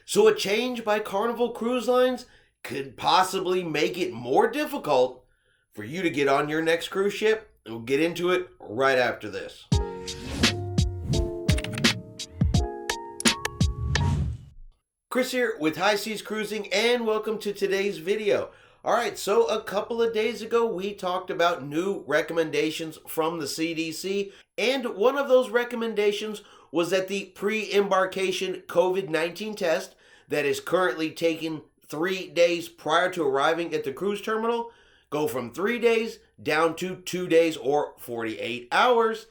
So a change by Carnival Cruise Lines could possibly make it more difficult for you to get on your next cruise ship. We'll get into it right after this. Chris here with High Seas Cruising, and welcome to today's video. Alright, so a couple of days ago we talked about new recommendations from the CDC, and one of those recommendations was that the pre-embarkation COVID-19 test that is currently taken 3 days prior to arriving at the cruise terminal go from 3 days down to 2 days or 48 hours.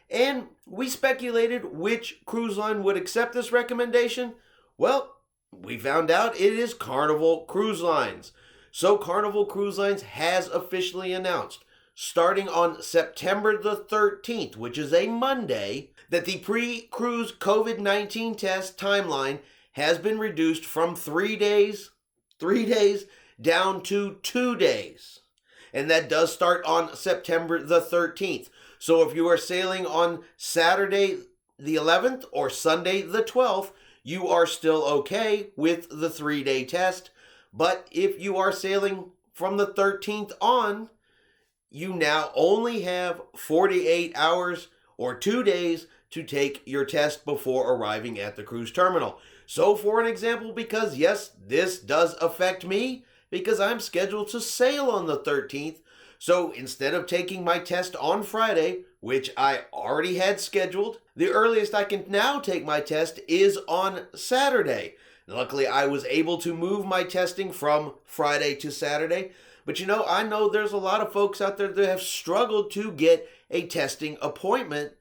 And we speculated which cruise line would accept this recommendation. Well, we found out it is Carnival Cruise Lines. So Carnival Cruise Lines has officially announced, starting on September the 13th, which is a Monday, that the pre-cruise COVID-19 test timeline has been reduced from 3 days down to 2 days. And that does start on September the 13th. So if you are sailing on Saturday the 11th or Sunday the 12th, you are still okay with the 3-day test. But if you are sailing from the 13th on, you now only have 48 hours or 2 days to take your test before arriving at the cruise terminal. So for an example, because yes, this does affect me because I'm scheduled to sail on the 13th. So instead of taking my test on Friday, which I already had scheduled, the earliest I can now take my test is on Saturday. Luckily, I was able to move my testing from Friday to Saturday. But I know there's a lot of folks out there that have struggled to get a testing appointment,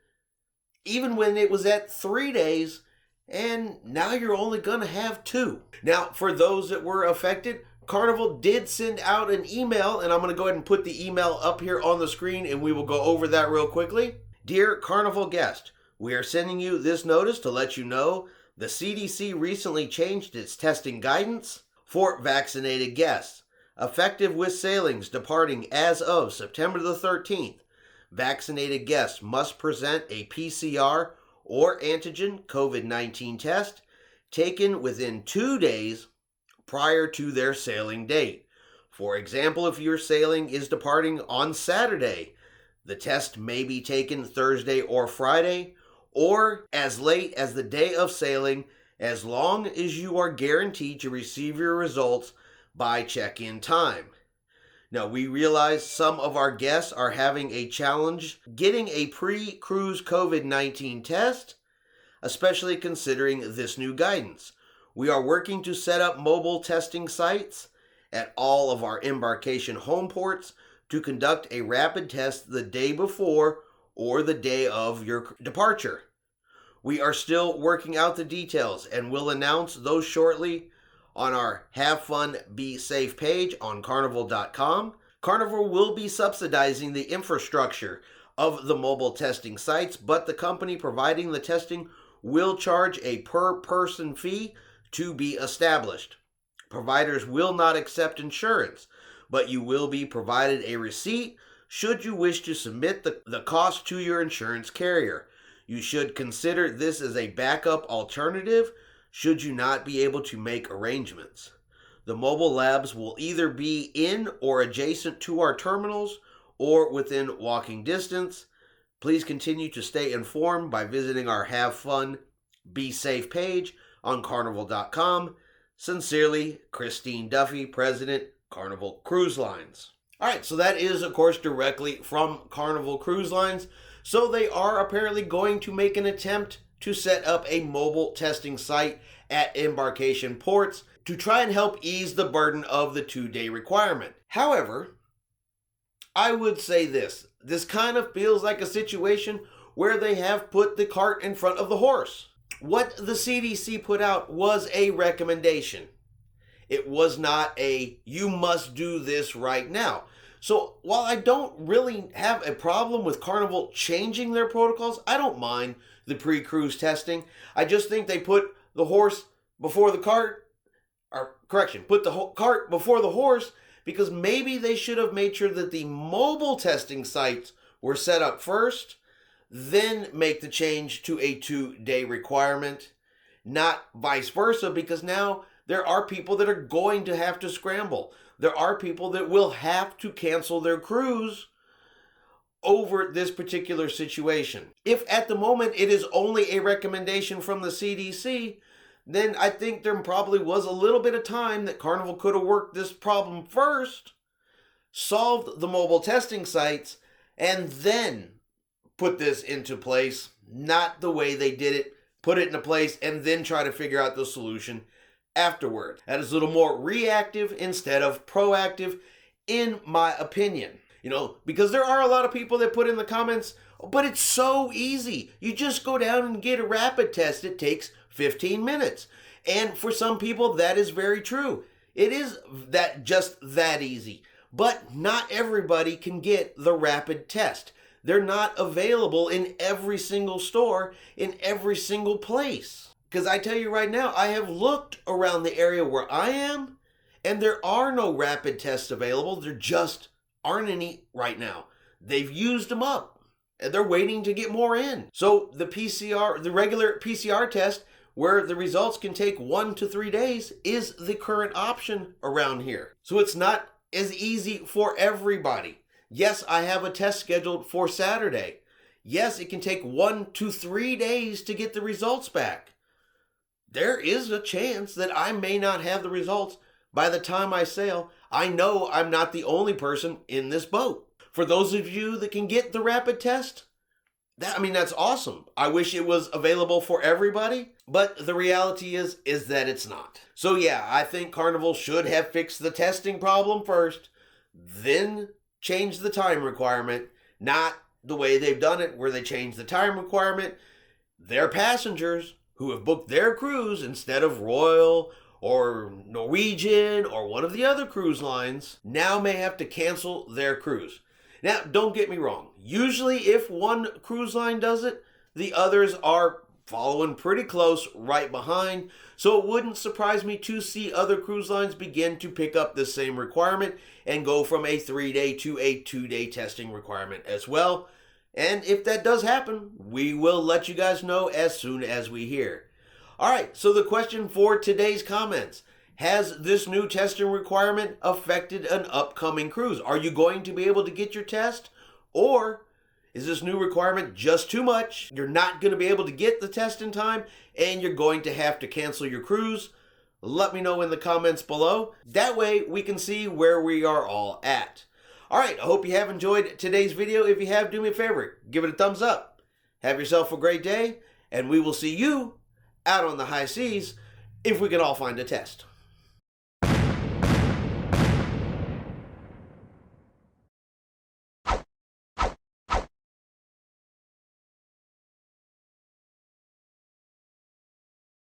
even when it was at 3 days, and now you're only going to have 2. Now, for those that were affected, Carnival did send out an email, and I'm going to go ahead and put the email up here on the screen, and we will go over that real quickly. Dear Carnival guest, we are sending you this notice to let you know the CDC recently changed its testing guidance for vaccinated guests. Effective with sailings departing as of September the 13th, vaccinated guests must present a PCR or antigen COVID-19 test taken within 2 days prior to their sailing date. For example, if your sailing is departing on Saturday, the test may be taken Thursday or Friday, or as late as the day of sailing, as long as you are guaranteed to receive your results by check-in time. Now, we realize some of our guests are having a challenge getting a pre-cruise COVID-19 test, especially considering this new guidance. We are working to set up mobile testing sites at all of our embarkation home ports to conduct a rapid test the day before or the day of your departure. We are still working out the details and will announce those shortly on our Have Fun, Be Safe page on Carnival.com. Carnival will be subsidizing the infrastructure of the mobile testing sites, but the company providing the testing will charge a per-person fee to be established. Providers will not accept insurance, but you will be provided a receipt should you wish to submit the cost to your insurance carrier. You should consider this as a backup alternative should you not be able to make arrangements. The mobile labs will either be in or adjacent to our terminals or within walking distance. Please continue to stay informed by visiting our Have Fun, Be Safe page on Carnival.com. Sincerely, Christine Duffy, President, Carnival Cruise Lines. Alright, so that is, of course, directly from Carnival Cruise Lines. So they are apparently going to make an attempt to set up a mobile testing site at embarkation ports to try and help ease the burden of the 2-day requirement. However, I would say this kind of feels like a situation where they have put the cart in front of the horse. What the CDC put out was a recommendation. It was not a, you must do this right now. So while I don't really have a problem with Carnival changing their protocols, I don't mind the pre-cruise testing. I just think they put the horse before the cart, put the cart before the horse, because maybe they should have made sure that the mobile testing sites were set up first, then make the change to a 2-day requirement. not vice versa, because now there are people that are going to have to scramble. There are people that will have to cancel their cruise over this particular situation. If at the moment it is only a recommendation from the CDC, then I think there probably was a little bit of time that Carnival could have worked this problem first, solved the mobile testing sites, and then put this into place, not the way they did it, put it into place, and then try to figure out the solution afterward. That is a little more reactive instead of proactive, in my opinion. Because there are a lot of people that put in the comments, but it's so easy. You just go down and get a rapid test. It takes 15 minutes. And for some people, that is very true. It is just that easy. But not everybody can get the rapid test. They're not available in every single store, in every single place. Because I tell you right now, I have looked around the area where I am, and there are no rapid tests available. There just aren't any right now. They've used them up, and they're waiting to get more in. So the regular PCR test, where the results can take 1 to 3 days, is the current option around here. So it's not as easy for everybody. Yes, I have a test scheduled for Saturday. Yes, it can take 1 to 3 days to get the results back. There is a chance that I may not have the results by the time I sail. I know I'm not the only person in this boat. For those of you that can get the rapid test, that's awesome. I wish it was available for everybody, but the reality is that it's not. So yeah, I think Carnival should have fixed the testing problem first, then change the time requirement, not the way they've done it, where they change the time requirement. Their passengers who have booked their cruise instead of Royal or Norwegian or one of the other cruise lines now may have to cancel their cruise. Now, don't get me wrong. Usually if one cruise line does it, the others are following pretty close right behind. So it wouldn't surprise me to see other cruise lines begin to pick up the same requirement and go from a 3-day to a 2-day testing requirement as well. And if that does happen, we will let you guys know as soon as we hear. All right, so the question for today's comments: has this new testing requirement affected an upcoming cruise? Are you going to be able to get your test? Or is this new requirement just too much? You're not going to be able to get the test in time, and you're going to have to cancel your cruise? Let me know in the comments below. That way we can see where we are all at. All right, I hope you have enjoyed today's video. If you have, do me a favor, give it a thumbs up. Have yourself a great day, and we will see you out on the high seas if we can all find a test.